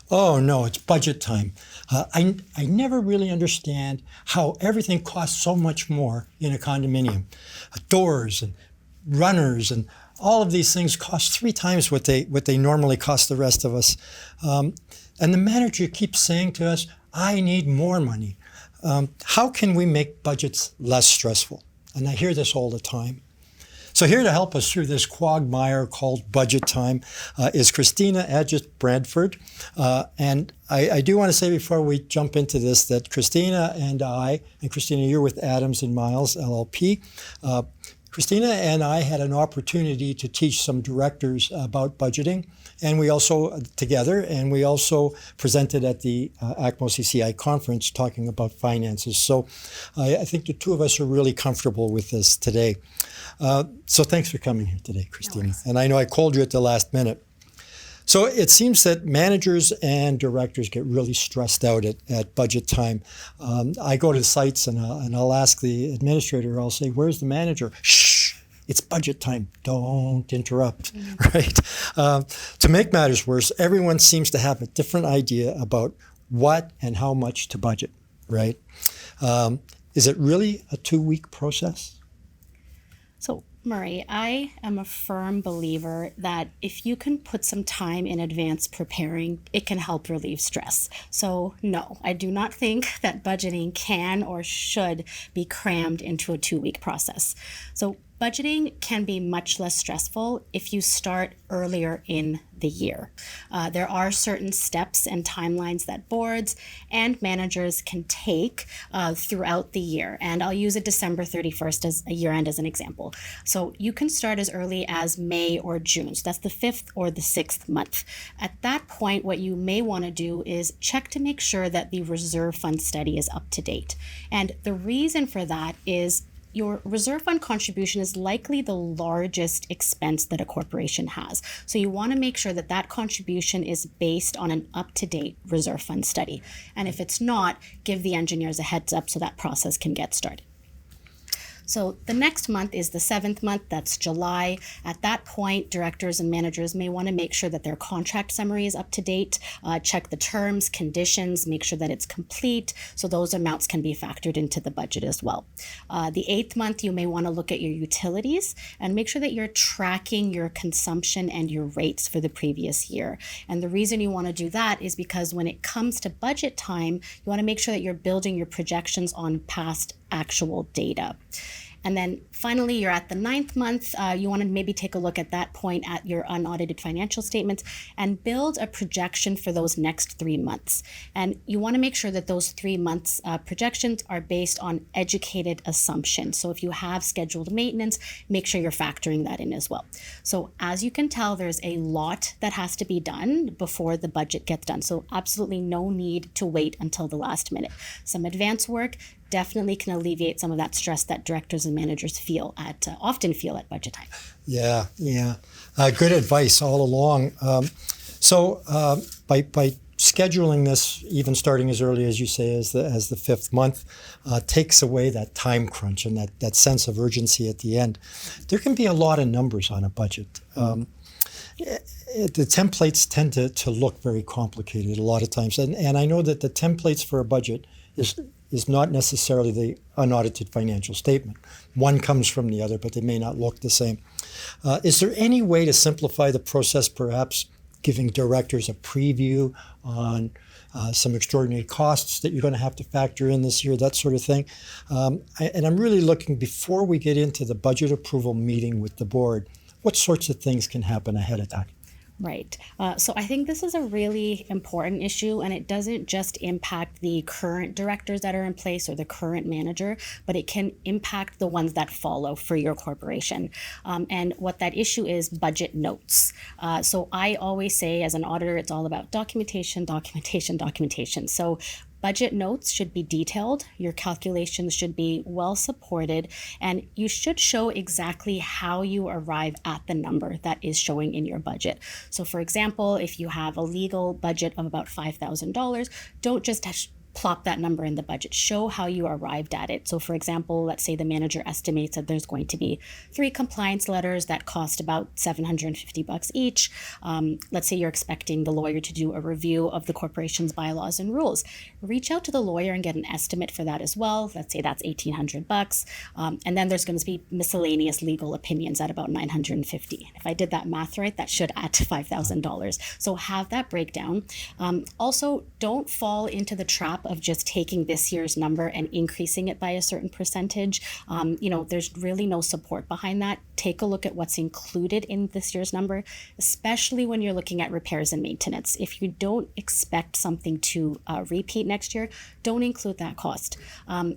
Oh no, it's budget time. I never really understand how everything costs so much more in a condominium. Doors and runners and all of these things cost three times what they normally cost the rest of us. And the manager keeps saying to us, "I need more money." How can we make budgets less stressful? And I hear this all the time. So here to help us through this quagmire called budget time is Christina Adjett-Bradford. And I do want to say before we jump into this that Christina, you're with Adams and Miles LLP. Christina and I had an opportunity to teach some directors about budgeting, and we also presented at the ACMO CCI conference talking about finances. So I think the two of us are really comfortable with this today. So thanks for coming here today, Christina. And I know I called you at the last minute. So it seems that managers and directors get really stressed out at budget time. I go to sites and I'll ask the administrator, I'll say, "Where's the manager?" "Shh, it's budget time. Don't interrupt," right? To make matters worse, everyone seems to have a different idea about what and how much to budget, right? Is it really a 2-week process? So, Murray, I am a firm believer that if you can put some time in advance preparing, it can help relieve stress. So, no, I do not think that budgeting can or should be crammed into a 2-week process. So, budgeting can be much less stressful if you start earlier in the year. There are certain steps and timelines that boards and managers can take throughout the year. And I'll use a December 31st as a year end as an example. So you can start as early as May or June. So that's the 5th or the 6th month. At that point, what you may want to do is check to make sure that the reserve fund study is up to date. And the reason for that is your reserve fund contribution is likely the largest expense that a corporation has. So you want to make sure that that contribution is based on an up-to-date reserve fund study. And if it's not, give the engineers a heads up so that process can get started. So the next month is the 7th month, that's July. At that point, directors and managers may want to make sure that their contract summary is up to date, check the terms, conditions, make sure that it's complete, so those amounts can be factored into the budget as well. The 8th month, you may want to look at your utilities and make sure that you're tracking your consumption and your rates for the previous year. And the reason you want to do that is because when it comes to budget time, you want to make sure that you're building your projections on past actual data. And then finally, you're at the 9th month. You want to maybe take a look at that point at your unaudited financial statements and build a projection for those next 3 months. And you want to make sure that those 3 months projections are based on educated assumptions. So if you have scheduled maintenance, make sure you're factoring that in as well. So as you can tell, there's a lot that has to be done before the budget gets done. So absolutely no need to wait until the last minute. Some advance work definitely can alleviate some of that stress that directors and managers often feel at budget time. Yeah. Good advice all along. So by scheduling this, even starting as early as you say, as the 5th month, takes away that time crunch and that sense of urgency at the end. There can be a lot of numbers on a budget. The templates tend to look very complicated a lot of times, and I know that the templates for a budget is not necessarily the unaudited financial statement. One comes from the other, but they may not look the same. Is there any way to simplify the process, perhaps giving directors a preview on some extraordinary costs that you're going to have to factor in this year, that sort of thing? And I'm really looking, before we get into the budget approval meeting with the board, what sorts of things can happen ahead of that? Right. So I think this is a really important issue, and it doesn't just impact the current directors that are in place or the current manager, but it can impact the ones that follow for your corporation. And what that issue is, budget notes. So I always say, as an auditor, it's all about documentation. So budget notes should be detailed, your calculations should be well supported, and you should show exactly how you arrive at the number that is showing in your budget. So for example, if you have a legal budget of about $5,000, don't just plop that number in the budget. Show how you arrived at it. So for example, let's say the manager estimates that there's going to be 3 compliance letters that cost about $750 each. Let's say you're expecting the lawyer to do a review of the corporation's bylaws and rules. Reach out to the lawyer and get an estimate for that as well. Let's say that's $1,800. And then there's going to be miscellaneous legal opinions at about $950. If I did that math right, that should add to $5,000. So have that breakdown. Also, don't fall into the trap of just taking this year's number and increasing it by a certain percentage. There's really no support behind that. Take a look at what's included in this year's number, especially when you're looking at repairs and maintenance. If you don't expect something to repeat next year, don't include that cost.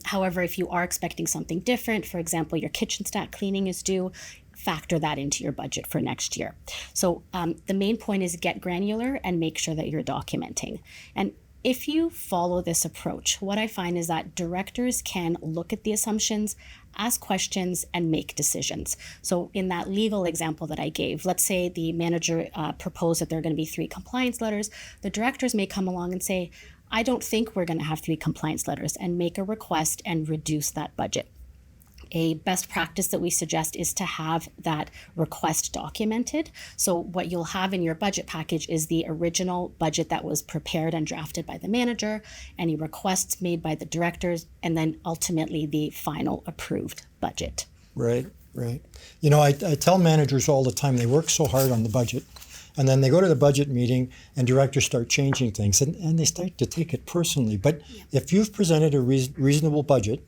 However, if you are expecting something different, for example, your kitchen stack cleaning is due, factor that into your budget for next year. So the main point is get granular and make sure that you're documenting. And if you follow this approach, what I find is that directors can look at the assumptions, ask questions, and make decisions. So in that legal example that I gave, let's say the manager proposed that there are going to be 3 compliance letters. The directors may come along and say, I don't think we're going to have 3 compliance letters, and make a request and reduce that budget. A best practice that we suggest is to have that request documented. So what you'll have in your budget package is the original budget that was prepared and drafted by the manager, any requests made by the directors, and then ultimately the final approved budget. Right. I tell managers all the time, they work so hard on the budget, and then they go to the budget meeting and directors start changing things, and they start to take it personally. But if you've presented a reasonable budget,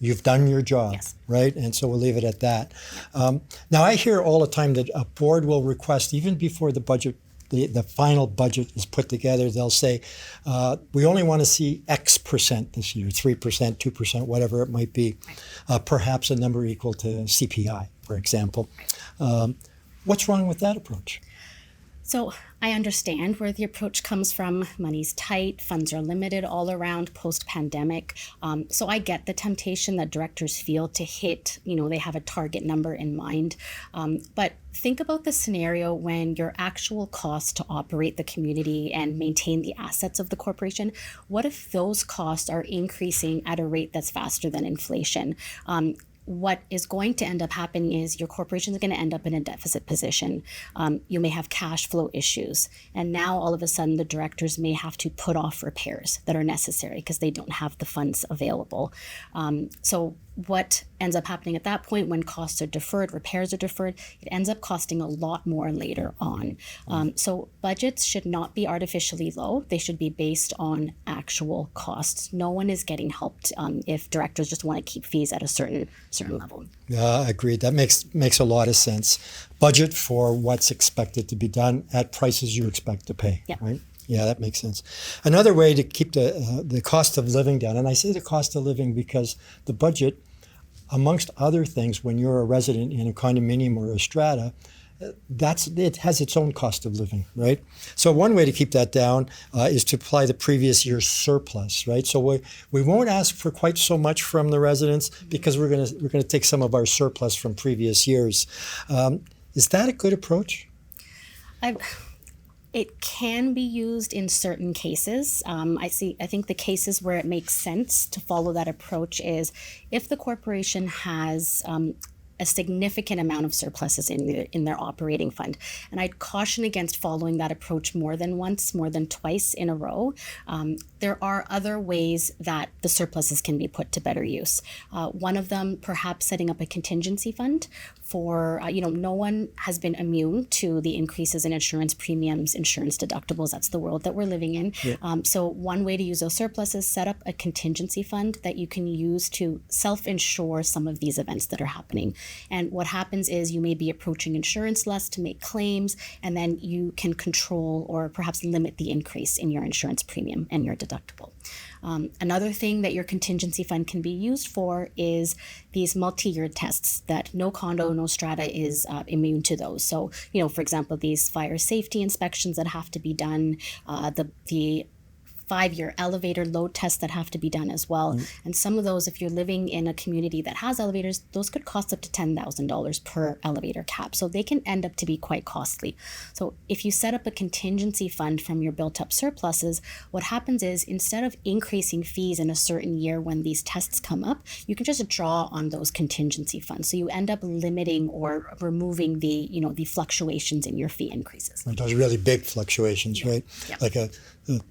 you've done your job, yes. Right? And so we'll leave it at that. Now, I hear all the time that a board will request, even before the budget, the final budget is put together, they'll say, we only want to see X percent this year, 3%, 2%, whatever it might be, perhaps a number equal to CPI, for example. What's wrong with that approach? So I understand where the approach comes from. Money's tight, funds are limited all around post-pandemic. So I get the temptation that directors feel to hit, they have a target number in mind. But think about the scenario when your actual cost to operate the community and maintain the assets of the corporation. What if those costs are increasing at a rate that's faster than inflation? What is going to end up happening is your corporation is going to end up in a deficit position. You may have cash flow issues. And now all of a sudden the directors may have to put off repairs that are necessary because they don't have the funds available. So what ends up happening at that point when costs are deferred, repairs are deferred, it ends up costing a lot more later on. So budgets should not be artificially low. They should be based on actual costs. No one is getting helped if directors just want to keep fees at a certain level. Yeah, agreed. That makes a lot of sense. Budget for what's expected to be done at prices you expect to pay, Yep. Right? Yeah, that makes sense. Another way to keep the cost of living down, and I say the cost of living because the budget, amongst other things, when you're a resident in a condominium or a strata, it has its own cost of living, right? So one way to keep that down is to apply the previous year's surplus, right? So we won't ask for quite so much from the residents because we're gonna take some of our surplus from previous years. Is that a good approach? It can be used in certain cases. I think the cases where it makes sense to follow that approach is if the corporation has a significant amount of surpluses in their operating fund. And I'd caution against following that approach more than once, more than twice in a row. There are other ways that the surpluses can be put to better use. One of them, perhaps setting up a contingency fund for, no one has been immune to the increases in insurance premiums, insurance deductibles. That's the world that we're living in. Yeah. So one way to use those surpluses, set up a contingency fund that you can use to self-insure some of these events that are happening. And what happens is you may be approaching insurance less to make claims, and then you can control or perhaps limit the increase in your insurance premium and your deductible. Another thing that your contingency fund can be used for is these multi-year tests that no condo, no strata is immune to those. So, for example, these fire safety inspections that have to be done, the 5-year elevator load tests that have to be done as well. And some of those, if you're living in a community that has elevators, those could cost up to $10,000 per elevator cap. So they can end up to be quite costly. So if you set up a contingency fund from your built up surpluses, what happens is instead of increasing fees in a certain year when these tests come up, you can just draw on those contingency funds. So you end up limiting or removing the fluctuations in your fee increases. Those really big fluctuations, right? Yeah. Like a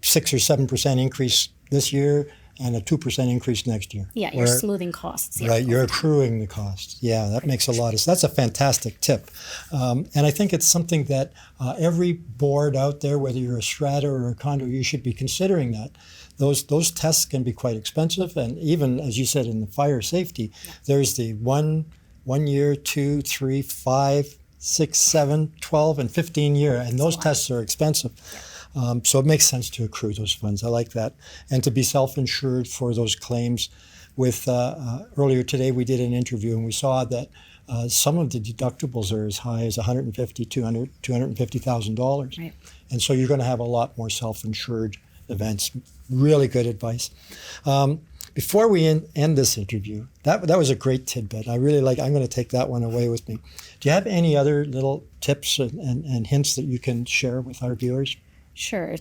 6 or 7% increase this year and a 2% increase next year. Yeah, you're smoothing costs. Yeah. Right, you're accruing the costs. Yeah, that makes a lot of sense. That's a fantastic tip. And I think it's something that every board out there, whether you're a strata or a condo, you should be considering that. Those tests can be quite expensive. And even, as you said, in the fire safety, there's the 1 year, 2, 3, 5, 6, 7, 12, and 15 year. And those tests are expensive. So it makes sense to accrue those funds. I like that. And to be self-insured for those claims. With earlier today, we did an interview and we saw that some of the deductibles are as high as $150,000, $200,000, $250,000. Right. And so you're going to have a lot more self-insured events. Really good advice. Before we end this interview, that was a great tidbit. I really like. I'm going to take that one away with me. Do you have any other little tips and hints that you can share with our viewers? Sure.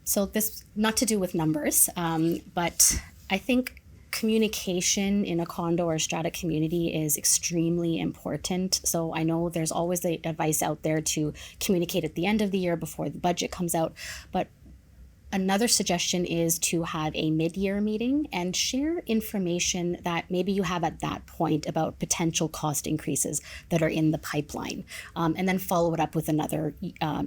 So this, not to do with numbers, but I think communication in a condo or strata community is extremely important. So I know there's always the advice out there to communicate at the end of the year before the budget comes out, but another suggestion is to have a mid-year meeting and share information that maybe you have at that point about potential cost increases that are in the pipeline, and then follow it up with another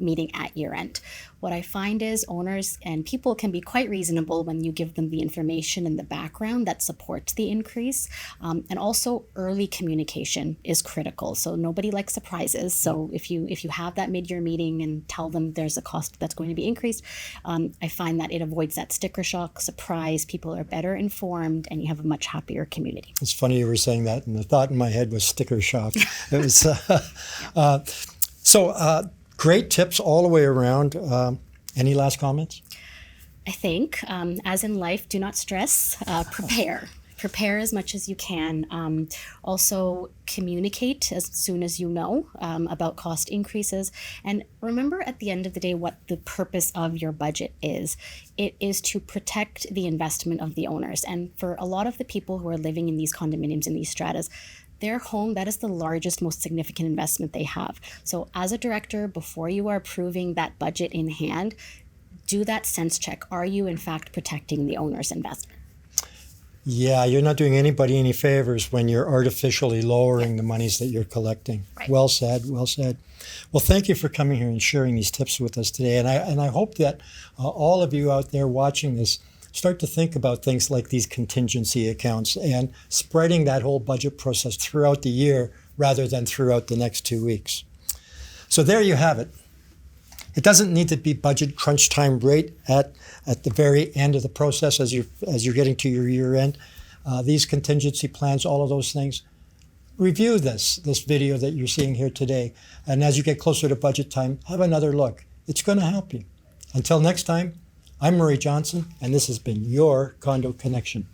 meeting at year end. What I find is owners and people can be quite reasonable when you give them the information in the background that supports the increase. And also early communication is critical. So nobody likes surprises. So if you have that mid-year meeting and tell them there's a cost that's going to be increased, I find that it avoids that sticker shock, surprise. People are better informed and you have a much happier community. It's funny you were saying that, and the thought in my head was sticker shock. It was great tips all the way around. Any last comments? I think, as in life, do not stress, prepare. Prepare as much as you can. Also communicate as soon as you know about cost increases. And remember at the end of the day what the purpose of your budget is. It is to protect the investment of the owners. And for a lot of the people who are living in these condominiums, in these stratas, their home, that is the largest, most significant investment they have. So as a director, before you are approving that budget in hand, do that sense check. Are you in fact protecting the owner's investment? Yeah, you're not doing anybody any favors when you're artificially lowering the monies that you're collecting. Right. Well said, well said. Well, thank you for coming here and sharing these tips with us today. And I hope that all of you out there watching this start to think about things like these contingency accounts and spreading that whole budget process throughout the year rather than throughout the next 2 weeks. So there you have it. It doesn't need to be budget crunch time right at the very end of the process as you're getting to your year end. These contingency plans, all of those things. Review this video that you're seeing here today. And as you get closer to budget time, have another look. It's going to help you. Until next time, I'm Murray Johnson, and this has been your Condo Connection.